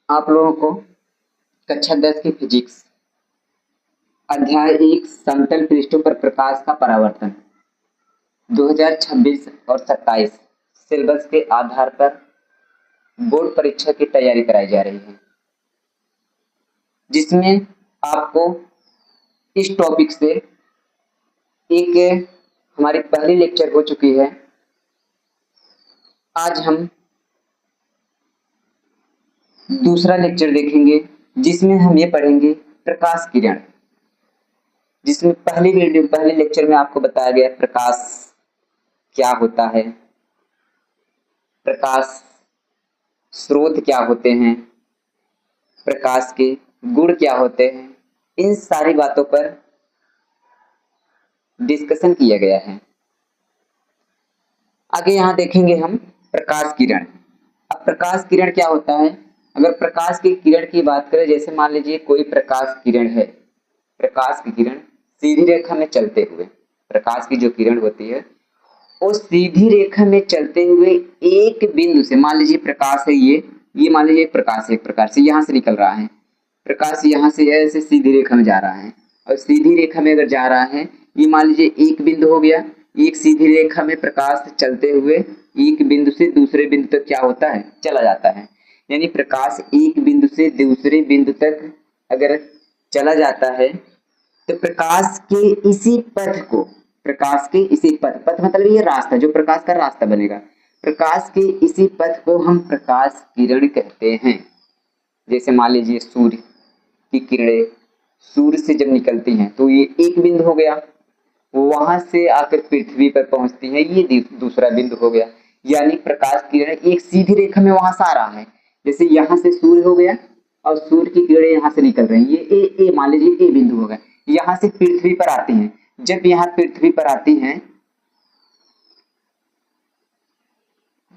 आप लोगों को कक्षा 10 की फिजिक्स अध्याय 1 समतल पृष्ठों पर प्रकाश का परावर्तन 2026 और 27 सिलेबस के आधार पर बोर्ड परीक्षा की तैयारी कराई जा रही है, जिसमें आपको इस टॉपिक से एक हमारी पहली लेक्चर हो चुकी है। आज हम दूसरा लेक्चर देखेंगे, जिसमें हम ये पढ़ेंगे प्रकाश किरण। जिसमें पहले लेक्चर में आपको बताया गया प्रकाश क्या होता है, प्रकाश स्रोत क्या होते हैं, प्रकाश के गुण क्या होते हैं, इन सारी बातों पर डिस्कशन किया गया है। आगे यहाँ देखेंगे हम प्रकाश किरण। अब प्रकाश किरण क्या होता है? अगर प्रकाश की किरण की बात करें, जैसे मान लीजिए कोई प्रकाश किरण है, प्रकाश की किरण सीधी रेखा में चलते हुए, प्रकाश की जो किरण होती है वो सीधी रेखा में चलते हुए एक बिंदु से, मान लीजिए प्रकाश है ये मान लीजिए प्रकाश है, एक प्रकार से यहाँ से निकल रहा है, प्रकाश यहाँ से ऐसे सीधी रेखा में जा रहा है, और सीधी रेखा में अगर जा रहा है, ये मान लीजिए एक बिंदु हो गया, एक सीधी रेखा में प्रकाश चलते हुए एक बिंदु से दूसरे बिंदु तक क्या होता है, चला जाता है। यानी प्रकाश एक बिंदु से दूसरे बिंदु तक अगर चला जाता है तो प्रकाश के इसी पथ को, प्रकाश के इसी पथ मतलब ये रास्ता, जो प्रकाश का रास्ता बनेगा, प्रकाश के इसी पथ को हम प्रकाश किरण कहते हैं। जैसे मान लीजिए सूर्य की किरणें सूर्य से जब निकलती हैं तो ये एक बिंदु हो गया, वहां से आकर पृथ्वी पर पहुंचती है, ये दूसरा बिंदु हो गया। यानी प्रकाश किरण एक सीधी रेखा में वहां से आ रहा है, जैसे यहाँ से सूर्य हो गया और सूर्य की किरणें यहाँ से निकल रही हैं, ये ए मान लीजिए ए बिंदु हो गया, यहाँ से पृथ्वी पर आती हैं। जब यहाँ पृथ्वी पर आती हैं,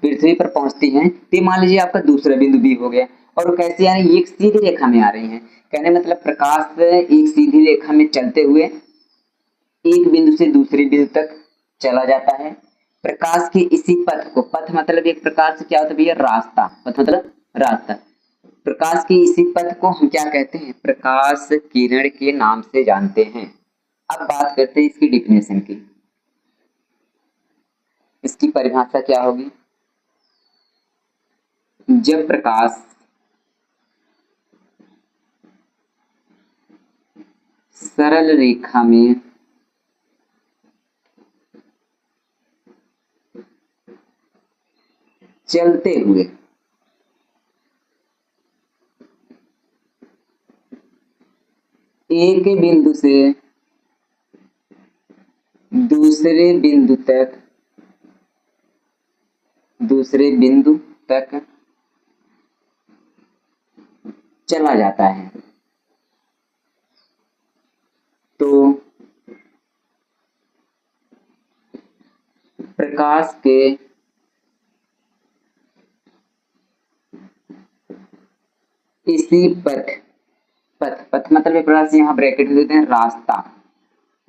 पृथ्वी पर पहुंचती हैं, तो मान लीजिए आपका दूसरा बिंदु बी हो गया। और कैसे आ रही है? एक सीधी रेखा में आ रही है। कहने मतलब प्रकाश एक सीधी रेखा में चलते हुए एक बिंदु से दूसरे बिंदु तक चला जाता है। प्रकाश के इसी पथ को, पथ मतलब एक प्रकार से क्या होता है भैया, रास्ता, पथ मतलब रास्ता। प्रकाश के इसी पथ को हम क्या कहते हैं? प्रकाश किरण के नाम से जानते हैं। अब बात करते हैं इसकी डिफिनेशन की। इसकी परिभाषा क्या होगी? जब प्रकाश सरल रेखा में चलते हुए एक बिंदु से दूसरे बिंदु तक चला जाता है, तो प्रकाश के इसी पथ मतलब एक प्रकार से यहाँ ब्रैकेट देते हैं, रास्ता,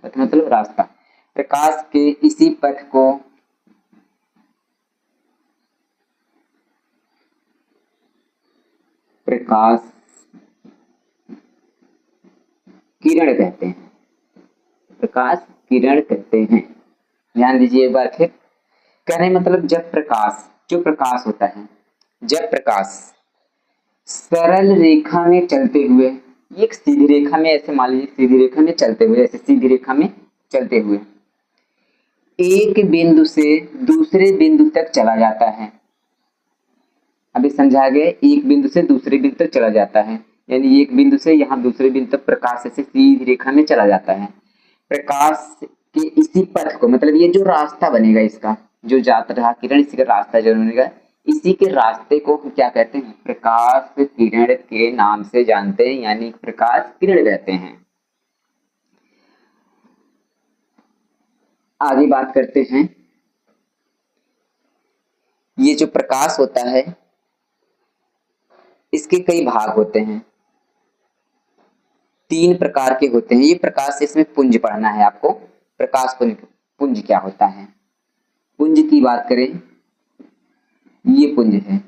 पथ मतलब रास्ता। प्रकाश के इसी पथ को प्रकाश किरण कहते हैं, प्रकाश किरण कहते हैं। ध्यान दीजिए एक बार फिर। कहने मतलब जब प्रकाश, जो प्रकाश होता है, जब प्रकाश सरल रेखा में चलते हुए, एक सीधी रेखा में, ऐसे मान लीजिए सीधी रेखा में चलते हुए, ऐसे सीधी रेखा में चलते हुए एक बिंदु से दूसरे बिंदु तक चला जाता है। अभी समझा गया, एक बिंदु से दूसरे बिंदु तक चला जाता है, यानी एक बिंदु से यहाँ दूसरे बिंदु तक प्रकाश ऐसे सीधी रेखा में चला जाता है। प्रकाश के इसी पथ को, मतलब ये जो रास्ता बनेगा, इसका जो जाता रहा किरण, इसी का रास्ता जो बनेगा, इसी के रास्ते को हम क्या कहते हैं? प्रकाश किरण के नाम से जानते हैं, यानी प्रकाश किरण कहते हैं। आगे बात करते हैं। ये जो प्रकाश होता है इसके कई भाग होते हैं, 3 प्रकार के होते हैं। ये प्रकाश, इसमें पुंज पढ़ना है आपको। प्रकाश पुंज क्या होता है? पुंज की बात करें, ये पुंज है।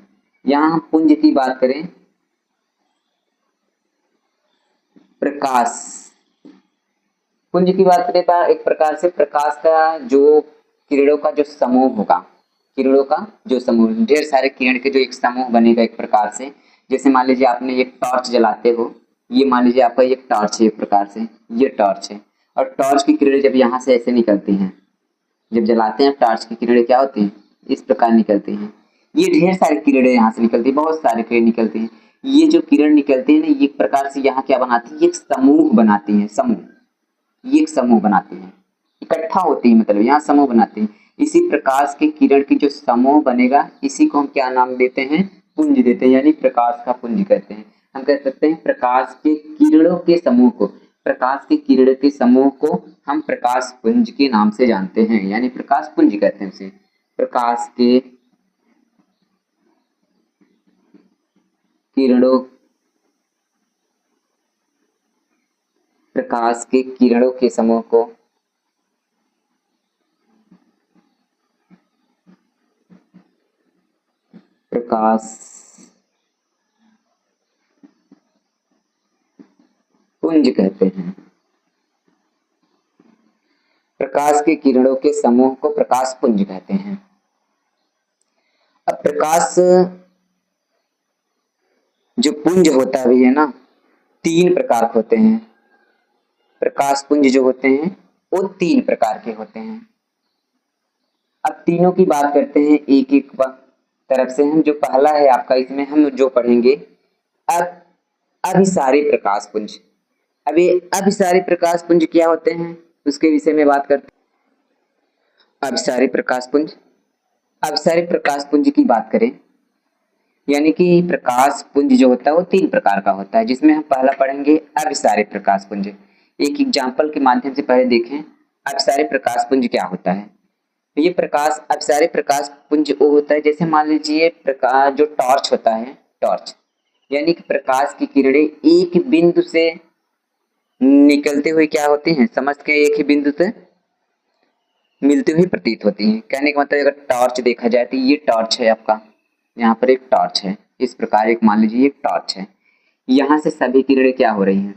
यहाँ पुंज की बात करें प्रकाश पुंज की बात करें तो एक प्रकार से प्रकाश का जो किरणों का जो समूह होगा, किरणों का जो समूह, ढेर सारे किरण के जो एक समूह बनेगा एक प्रकार से। जैसे मान लीजिए आपने एक टॉर्च जलाते हो, ये मान लीजिए आपका एक टॉर्च है, एक प्रकार से ये टॉर्च है, और टॉर्च की किरणें जब यहाँ से ऐसे निकलती हैं, जब जलाते हैं टॉर्च की किरणें क्या होती हैं, इस प्रकार निकलती हैं। ये ढेर सारी किरणें यहाँ से निकलती है, बहुत सारे किरण निकलती हैं। ये जो किरण निकलती है ना, ये एक प्रकार से यहाँ क्या बनाती है, एक समूह बनाती है, समूह, ये एक समूह बनाती है, इकट्ठा होती है, मतलब यहाँ समूह बनाती है। इसी प्रकाश के किरण की जो समूह बनेगा, इसी को हम क्या नाम देते हैं, पुंज देते हैं, यानी प्रकाश का पुंज कहते हैं। हम कह सकते हैं प्रकाश के किरणों के समूह को, प्रकाश के किरणों के समूह को हम प्रकाश पुंज के नाम से जानते हैं, यानी प्रकाश पुंज कहते हैं उसे। प्रकाश के किरणों, प्रकाश के किरणों के समूह को प्रकाश पुंज कहते हैं। प्रकाश के किरणों के समूह को प्रकाश पुंज कहते हैं। अब प्रकाश जो पुंज होता भी है ना, 3 प्रकार के होते हैं। प्रकाश पुंज जो होते हैं वो 3 प्रकार के होते हैं। अब तीनों की बात करते हैं एक एक तरफ से। हम जो पहला है आपका, इसमें हम जो पढ़ेंगे अब अभिसारी प्रकाश पुंज। अब ये अभिसारी प्रकाश पुंज क्या होते हैं उसके विषय में बात करते हैं। अभिसारी प्रकाश पुंज, अभिसारी प्रकाश पुंज की बात करें, यानी कि प्रकाश पुंज जो होता है वो 3 प्रकार का होता है, जिसमें हम पहला पढ़ेंगे अभिसारी प्रकाश पुंज। एक एग्जाम्पल के माध्यम से पहले देखें अभिसारी प्रकाश पुंज क्या होता है। तो ये प्रकाश, अभिसारी प्रकाश पुंज वो होता है, जैसे मान लीजिए प्रकाश जो टॉर्च होता है, टॉर्च यानी कि प्रकाश की किरणें एक बिंदु से निकलते हुए क्या होती हैं, समझ के एक ही बिंदु से मिलती हुई प्रतीत होती हैं। कहने का मतलब अगर टॉर्च देखा जाए तो ये टॉर्च है आपका, यहाँ पर एक टॉर्च है, इस प्रकार एक मान लीजिए एक टॉर्च है, यहाँ से सभी किरणें क्या हो रही हैं,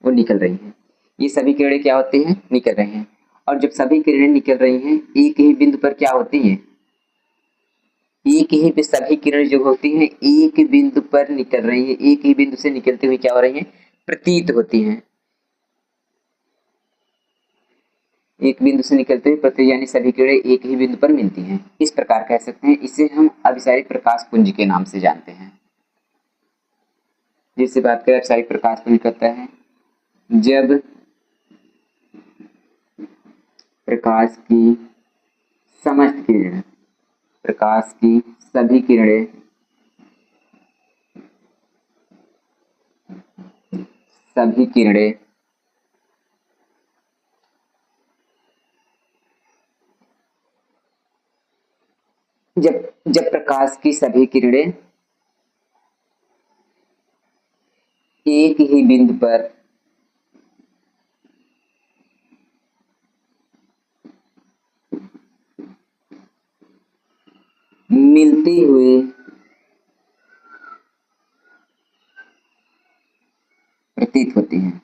वो निकल रही हैं। ये सभी किरणें क्या होती हैं, निकल रही हैं। और जब सभी किरणें निकल रही हैं एक ही बिंदु पर क्या होती हैं, एक ही पे सभी किरणें जो होती हैं एक बिंदु पर निकल रही हैं, एक ही बिंदु से निकलती हुई क्या हो रही हैं, प्रतीत होती हैं। एक बिंदु से निकलते हुए प्रतीत, यानी सभी किरणें एक ही बिंदु पर मिलती हैं, इस प्रकार कह सकते हैं। इसे हम अभिसारी प्रकाश पुंज के नाम से जानते हैं। जिससे बात करें अभिसारी प्रकाश पुंज कहता है जब प्रकाश की समस्त किरणें, प्रकाश की सभी किरणें सभी किरणें जब जब प्रकाश की सभी किरणें एक ही बिंदु पर मिलती हुई प्रतीत होती हैं,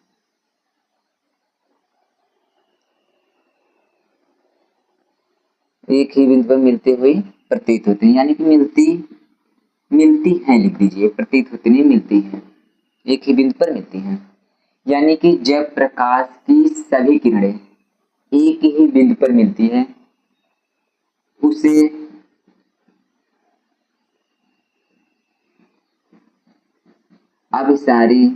एक ही बिंदु पर मिलती हुई प्रतीत होती हैं, यानी कि मिलती हैं, लिख दीजिए, प्रतीत होती नहीं, मिलती हैं, एक ही बिंदु पर मिलती हैं। यानी कि जब प्रकाश की सभी किरणें एक ही बिंदु पर मिलती है उसे अभिसारी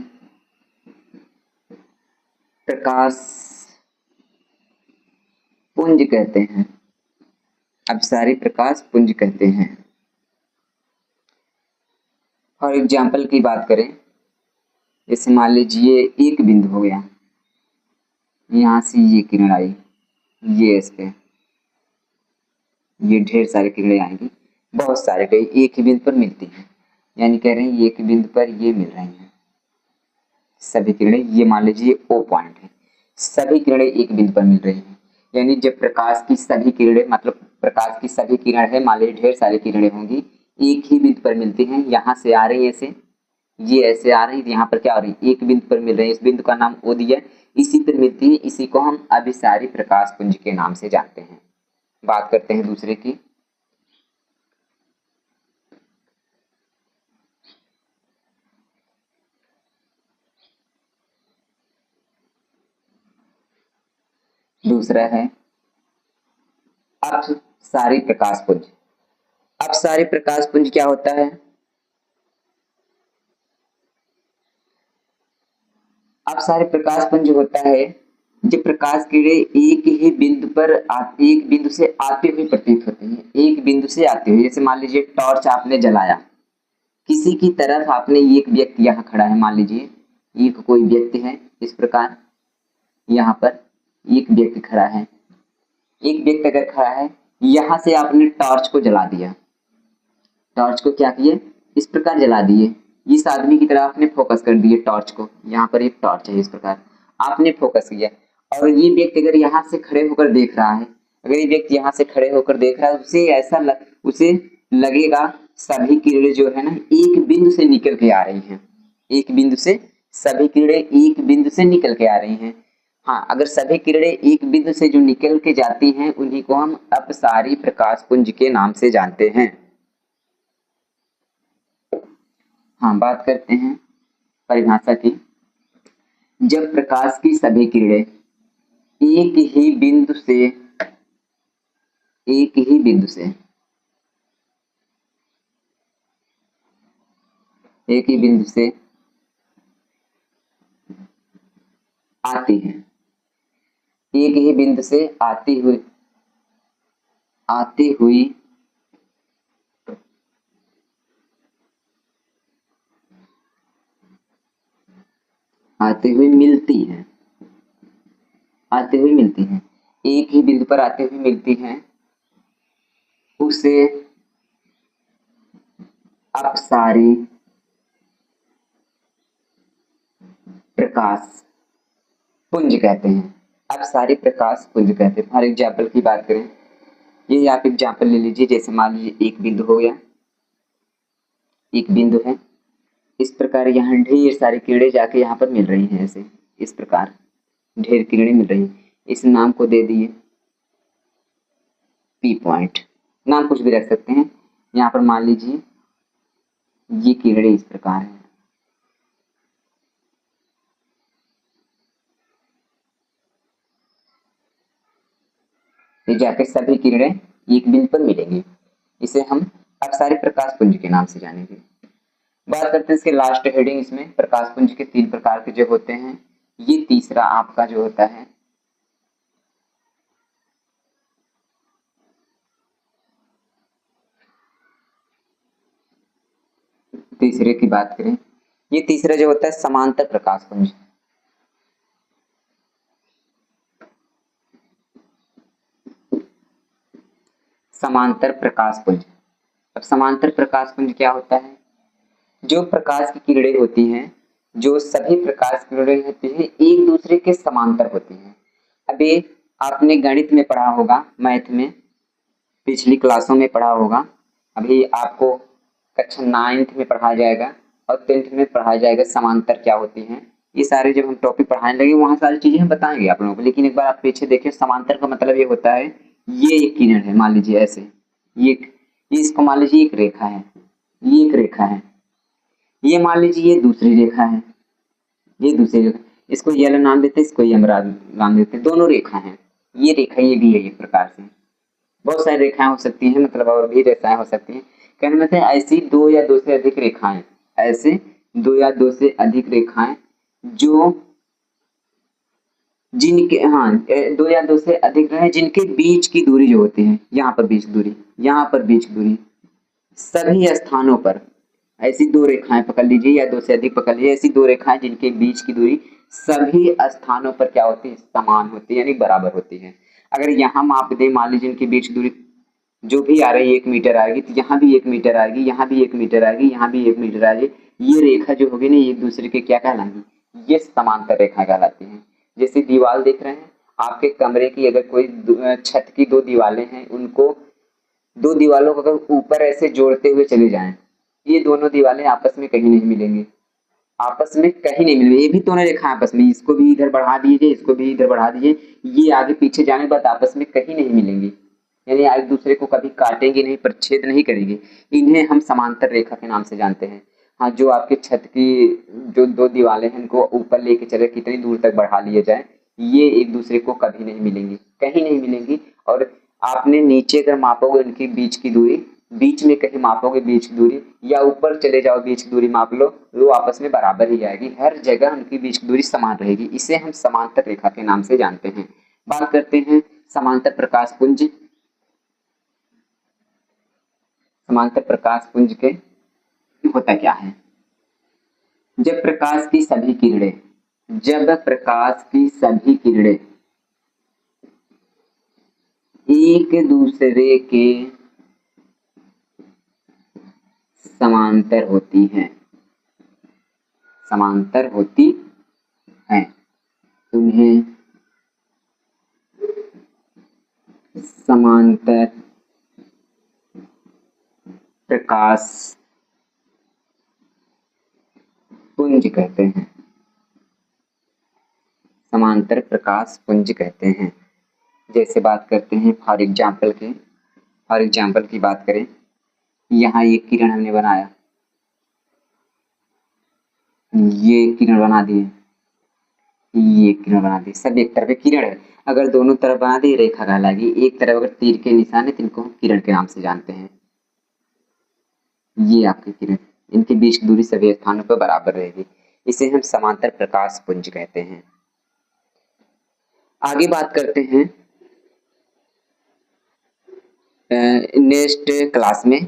प्रकाश पुंज कहते हैं, अभिसारी प्रकाश पुंज कहते हैं। और एग्जाम्पल की बात करें, जैसे मान लीजिए एक बिंदु हो गया, यहाँ से ये किरण आई, ये इस पे ये ढेर सारी किरणें आएंगी, बहुत सारे कई एक ही बिंदु पर मिलती हैं, यानी कह रहे हैं एक बिंदु पर ये मिल रही हैं सभी किरणें। ये मान लीजिए ओ पॉइंट है, सभी किरणें एक बिंदु पर मिल रही हैं। यानी जब प्रकाश की सभी किरणें, मतलब प्रकाश की सभी किरण है, मान लीजिए ढेर सारी किरणें होंगी, एक ही बिंदु पर मिलती हैं, यहाँ से आ रही है ऐसे, ये ऐसे आ रही है, यहाँ पर क्या हो रही है, एक बिंदु पर मिल रही है, इस बिंदु का नाम O दिया, इसी पर मिलती है, इसी को हम अभिसारी प्रकाश पुंज के नाम से जानते हैं। बात करते हैं दूसरे की। दूसरा है अपसारी प्रकाश पुंज। अपसारी प्रकाश पुंज क्या होता है? अपसारी प्रकाश पुंज होता है जब प्रकाश किरणें एक ही बिंदु पर एक बिंदु से आते हुए प्रतीत होती हैं, एक बिंदु से आते हुए। जैसे मान लीजिए टॉर्च आपने जलाया, किसी की तरफ आपने, एक व्यक्ति यहाँ खड़ा है, मान लीजिए एक कोई व्यक्ति है, इस प्रकार यहाँ पर एक व्यक्ति खड़ा है, एक व्यक्ति अगर खड़ा है, यहाँ से आपने टॉर्च को जला दिया, टॉर्च को क्या किए, इस प्रकार जला दिए, इस आदमी की तरफ आपने फोकस कर दिए टॉर्च को, यहाँ पर एक टॉर्च है, इस प्रकार आपने फोकस किया, और ये व्यक्ति अगर यहाँ से खड़े होकर देख रहा है, अगर ये व्यक्ति यहाँ से खड़े होकर देख रहा है, उसे ऐसा उसे लगेगा सभी किरणें जो है ना एक बिंदु से निकल के आ रही हैं, एक बिंदु से, सभी किरणें एक बिंदु से निकल के आ रही हैं। हाँ, अगर सभी किरणें एक बिंदु से जो निकल के जाती हैं उन्हीं को हम अपसारी प्रकाश पुंज के नाम से जानते हैं। हाँ, बात करते हैं परिभाषा की। जब प्रकाश की सभी किरणें एक ही बिंदु से आती हैं, एक ही बिंदु से आती हुई मिलती हैं, एक ही बिंदु पर आते हुए मिलती हैं, उसे अपसारी प्रकाश पुंज कहते हैं, अपसारी प्रकाश पुंज कहते हैं। फॉर एग्जाम्पल की बात करें, ये आप एग्जाम्पल ले लीजिए, जैसे मान लीजिए एक बिंदु हो गया, एक बिंदु है, इस प्रकार यहाँ ढेर सारी किरणें जाके यहाँ पर मिल रही हैं, ऐसे इस प्रकार ढेर किरणें मिल रही हैं, इस नाम को दे दिए पी पॉइंट, नाम कुछ भी रख सकते हैं। यहाँ पर मान लीजिए ये किरणें इस प्रकार है, ये जाके सभी किरणें एक बिंदु पर मिलेंगी, इसे हम अपसारी प्रकाश पुंज के नाम से जानेंगे। बात करते हैं इसके लास्ट हेडिंग, इसमें प्रकाश पुंज के 3 प्रकार के जो होते हैं, ये तीसरा आपका जो होता है तीसरे की बात करें, ये तीसरा जो होता है समांतर प्रकाश पुंज। समांतर प्रकाश पुंज। अब समांतर प्रकाश पुंज क्या होता है? जो प्रकाश की किरणें होती हैं, जो सभी प्रकाश की किरणें होती हैं, एक दूसरे के समांतर होती हैं। अभी आपने गणित में पढ़ा होगा, मैथ में पिछली क्लासों में पढ़ा होगा, अभी आपको कक्षा 9th में पढ़ाया जाएगा और 10th में पढ़ाया जाएगा समांतर क्या होती हैं। ये सारे जब हम टॉपिक पढ़ाने लगे वहां सारी चीजें हम बताएंगे आप लोगों को, लेकिन एक बार आप पीछे देखिए, समांतर का मतलब ये होता है, ये एक किरण है, मान लीजिए ऐसे, ये इसको मान लीजिए एक रेखा है, ये एक रेखा है, ये मान लीजिए ये दूसरी रेखा है, ये दूसरी रेखा, इसको येलो नाम देते हैं, इसको यमराज नाम देते हैं, दोनों रेखा है, ये रेखा ये भी है, एक प्रकार से बहुत सारी रेखाएं हो सकती हैं, मतलब और भी रेखाएं हो सकती हैं। कहने में ऐसी 2 या 2 से अधिक रेखाएं, ऐसे 2 या 2 से अधिक रेखाएं जो जिनके 2 या 2 से अधिक रहे, जिनके बीच की दूरी जो होती है, यहाँ पर बीच दूरी, यहाँ पर बीच दूरी, सभी स्थानों पर ऐसी 2 रेखाएं पकड़ लीजिए या 2 से अधिक पकड़ लीजिए, ऐसी 2 रेखाएं जिनके बीच की दूरी सभी स्थानों पर क्या होती है, समान होती है, यानी बराबर होती है। अगर यहाँ माप दे, मान लीजिए इनके बीच दूरी जो भी आ रही है 1 मीटर आएगी, तो यहाँ भी 1 मीटर आएगी, यहाँ भी 1 मीटर आएगी, यहाँ भी 1 मीटर आएगी, ये रेखा जो होगी ना, एक दूसरे के क्या कहलाएंगी, ये समांतर रेखा कहलाती है। जैसे दीवार देख रहे हैं आपके कमरे की, अगर कोई छत की 2 दीवारें हैं, उनको 2 दीवारों को अगर ऊपर ऐसे जोड़ते हुए चले जाएं, ये दोनों दीवारें आपस में कहीं नहीं मिलेंगी, आपस में कहीं नहीं मिलेंगे। ये भी दोनों रेखा आपस में, इसको भी इधर बढ़ा दीजिए, इसको भी इधर बढ़ा दीजिए, ये आगे पीछे जाने के बाद आपस में कहीं नहीं मिलेंगी, यानी एक दूसरे को कभी काटेंगे नहीं, परिच्छेद नहीं करेंगे। इन्हें हम समांतर रेखा के नाम से जानते हैं। हाँ, जो आपके छत की जो दो दीवारें हैं इनको ऊपर लेके चले, कितनी दूर तक बढ़ा लिए जाए, ये एक दूसरे को कभी नहीं मिलेंगी, कहीं नहीं मिलेंगी। और आपने नीचे अगर मापोगे उनके बीच की दूरी, बीच में कहीं मापोगे बीच की दूरी, या ऊपर चले जाओ बीच की दूरी माप लो, वो आपस में बराबर ही आएगी, हर जगह उनकी बीच की दूरी समान रहेगी। इसे हम समांतर रेखा के नाम से जानते हैं। बात करते हैं समांतर प्रकाश पुंज। समांतर प्रकाश पुंज के होता क्या है? जब प्रकाश की सभी किरणें, जब प्रकाश की सभी किरणें एक दूसरे के समांतर होती हैं, समांतर होती हैं, उन्हें समांतर प्रकाश पुंज कहते हैं। समांतर प्रकाश पुंज कहते हैं। जैसे बात करते हैं फॉर एग्जाम्पल की बात करें, यहाँ ये किरण हमने बनाया, ये किरण बना दिए, ये किरण बना दी, सब एक तरफ किरण है। अगर दोनों तरफ बना दी रेखा कहलाएगी। एक तरफ अगर तीर के निशान है तो इनको हम किरण के नाम से जानते हैं। ये आपकी किरण, इनके बीच की दूरी सभी स्थानों पर बराबर रहेगी, इसे हम समांतर प्रकाश पुंज कहते हैं। आगे बात करते हैं नेक्स्ट क्लास में